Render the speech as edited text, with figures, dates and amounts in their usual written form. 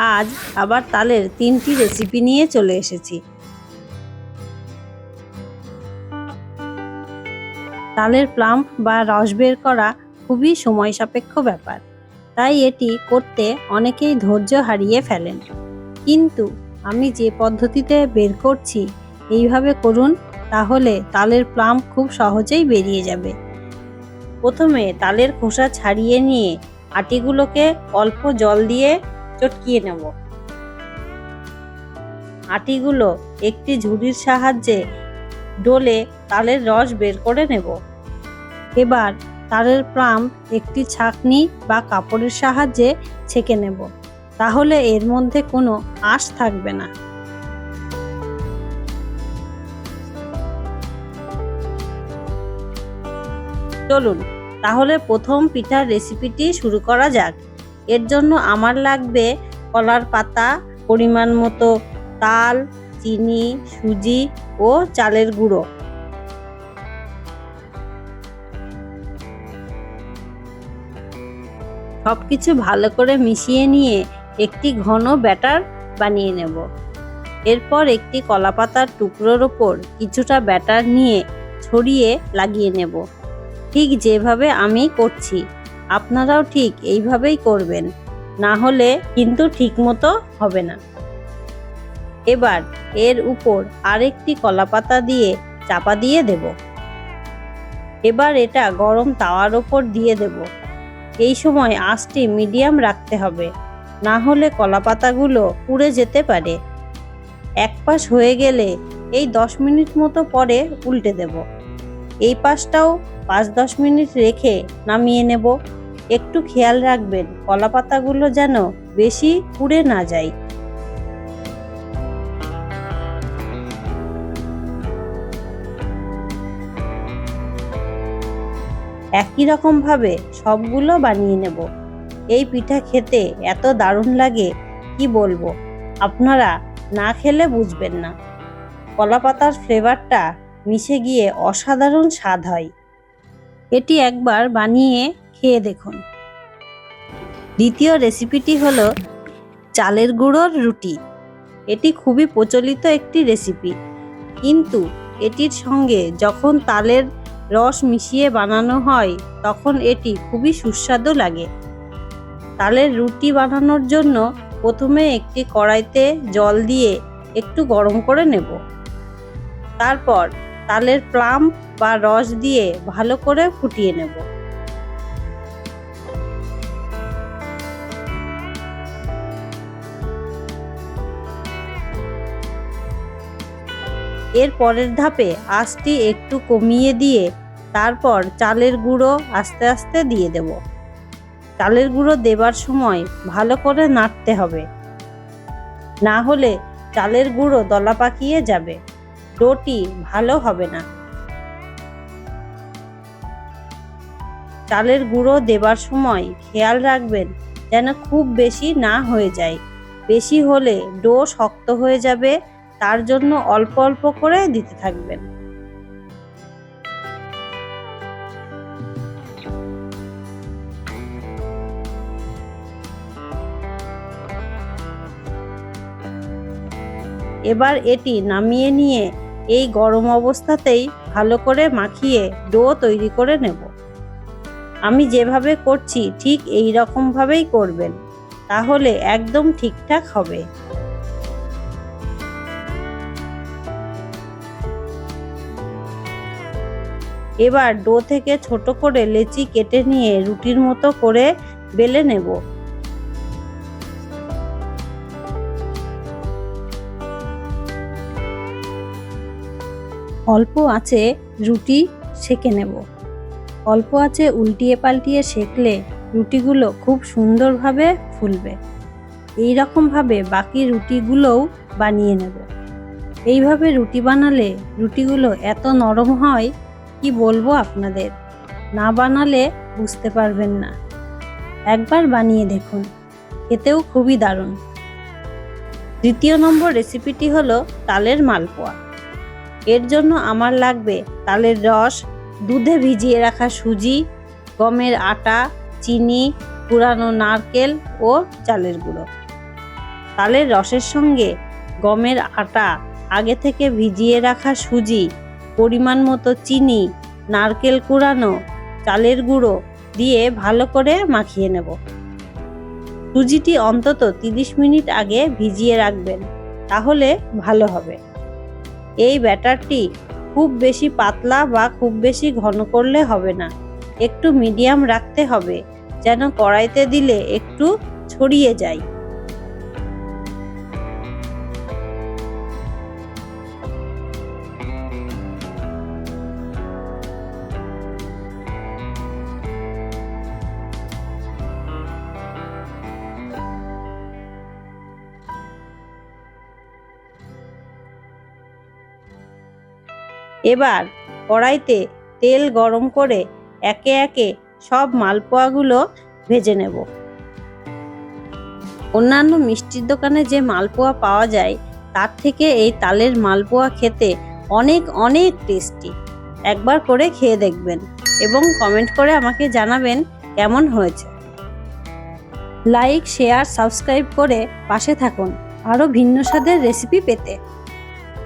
আজ আবার তালের 3টি রেসিপি নিয়ে চলে এসেছি। তালের প্লাম্প বা রস বের করা খুবই সময় সাপেক্ষ ব্যাপার, তাই এটি করতে অনেকেই ধৈর্য হারিয়ে ফেলেন। কিন্তু আমি যে পদ্ধতিতে বের করছি এইভাবে করুন, তাহলে তালের প্লাম্প খুব সহজেই বেরিয়ে যাবে। প্রথমে তালের খোসা ছাড়িয়ে নিয়ে আটিগুলোকে অল্প জল দিয়ে চটকিয়ে নেব। আটিগুলো একটি ঝুড়ির সাহায্যে ডলে তালের রস বের করে নেব। এবার তালের প্লাম্প একটি ছাঁকনি বা কাপড়ের সাহায্যে ছেঁকে নেব, তাহলে এর মধ্যে কোনো আঁশ থাকবে না। চলুন তাহলে প্রথম পিঠার রেসিপিটি শুরু করা যাক। এর জন্য আমার লাগবে কলার পাতা, পরিমাণ মতো তাল, চিনি, সুজি ও চালের গুঁড়ো। সবকিছু ভালো করে মিশিয়ে নিয়ে একটি ঘন ব্যাটার বানিয়ে নেব। এরপর একটি কলা পাতার টুকরোর ওপর কিছুটা ব্যাটার নিয়ে ছড়িয়ে লাগিয়ে নেব, ঠিক যেভাবে আমি করছি। আপনারাও ঠিক এইভাবেই করবেন, না হলে কিন্তু ঠিকমতো হবে না। এবার এর উপর আরেকটি কলা পাতা দিয়ে চাপা দিয়ে দেব। এবার এটা গরম তাওয়ার ওপর দিয়ে দেব। এই সময় আঁচটি মিডিয়াম রাখতে হবে, না হলে কলা পাতাগুলো পুড়ে যেতে পারে। এক পাশ হয়ে গেলে এই 10 মিনিট মতো পরে উল্টে দেব। এই পাশটাও 5-10 মিনিট রেখে নামিয়ে নেব। একটু খেয়াল রাখবেন কলা পাতাগুলো যেন বেশি পুড়ে না যায়। একই রকম ভাবে সবগুলো বানিয়ে নেব। এই পিঠা খেতে এত দারুণ লাগে, কি বলবো, আপনারা না খেলে বুঝবেন না। কলা পাতার ফ্লেভারটা মিশে গিয়ে অসাধারণ স্বাদ হয়। এটি একবার বানিয়ে খেয়ে দেখুন। দ্বিতীয় রেসিপিটি হলো চালের গুঁড়োর রুটি। এটি খুবই প্রচলিত একটি রেসিপি, কিন্তু এটির সঙ্গে যখন তালের রস মিশিয়ে বানানো হয় তখন এটি খুবই সুস্বাদু লাগে। তালের রুটি বানানোর জন্য প্রথমে একটি কড়াইতে জল দিয়ে একটু গরম করে নেব। তারপর তালের প্লাম্প বা রস দিয়ে ভালো করে ফুটিয়ে নেব। এর পরের ধাপে আঁচটি একটু কমিয়ে দিয়ে তারপর চালের গুঁড়ো আস্তে আস্তে দিয়ে দেব। চালের গুঁড়ো দেবার সময় ভালো করে নাড়তে হবে, না হলে চালের গুঁড়ো দলা পাকিয়ে যাবে, ডোটি ভালো হবে না। চালের গুঁড়ো দেবার সময় খেয়াল রাখবেন যেন খুব বেশি না হয়ে যায়। বেশি হলে ডো শক্ত হয়ে যাবে, তার জন্য অল্প অল্প করে দিতে থাকবেন। এবার এটি নামিয়ে নিয়ে এই গরম অবস্থাতেই ভালো করে মাখিয়ে ডো তৈরি করে নেব। আমি যেভাবে করছি ঠিক এই রকম ভাবেই করবেন, তাহলে একদম ঠিকঠাক হবে। এবার ডো থেকে ছোট করে লেচি কেটে নিয়ে রুটির মতো করে বেলে নেব। অল্প আঁচে রুটি সেঁকে নেব। অল্প আঁচে উল্টিয়ে পাল্টিয়ে সেঁকলে রুটিগুলো খুব সুন্দরভাবে ফুলবে। এই রকমভাবে বাকি রুটিগুলোও বানিয়ে নেব। এইভাবে রুটি বানালে রুটিগুলো এত নরম হয়, কি বলবো আপনাদের, না বানালে বুঝতে পারবেন না। একবার বানিয়ে দেখুন, খেতেও খুবই দারুণ। দ্বিতীয় নম্বর রেসিপিটি হলো তালের মালপোয়া। এর জন্য আমার লাগবে তালের রস, দুধে ভিজিয়ে রাখা সুজি, গমের আটা, চিনি, পুরানো নারকেল ও চালের গুঁড়ো। তালের রসের সঙ্গে গমের আটা, আগে থেকে ভিজিয়ে রাখা সুজি, পরিমাণ মতো চিনি, নারকেল কুড়ানো, চালের গুঁড়ো দিয়ে ভালো করে মাখিয়ে নেব। সুজিটি অন্তত 30 মিনিট আগে ভিজিয়ে রাখবেন, তাহলে ভালো হবে। এই ব্যাটারটি খুব বেশি পাতলা বা খুব বেশি ঘন করলে হবে না, একটু মিডিয়াম রাখতে হবে, যেন কড়াইতে দিলে একটু ছড়িয়ে যায়। এবার কড়াইতে তেল গরম করে একে একে সব মালপোয়াগুলো ভেজে নেব। অন্যান্য মিষ্টির দোকানে যে মালপোয়া পাওয়া যায় তার থেকে এই তালের মালপোয়া খেতে অনেক অনেক টেস্টি। একবার করে খেয়ে দেখবেন এবং কমেন্ট করে আমাকে জানাবেন কেমন হয়েছে। লাইক, শেয়ার, সাবস্ক্রাইব করে পাশে থাকুন আরও ভিন্ন স্বাদের রেসিপি পেতে।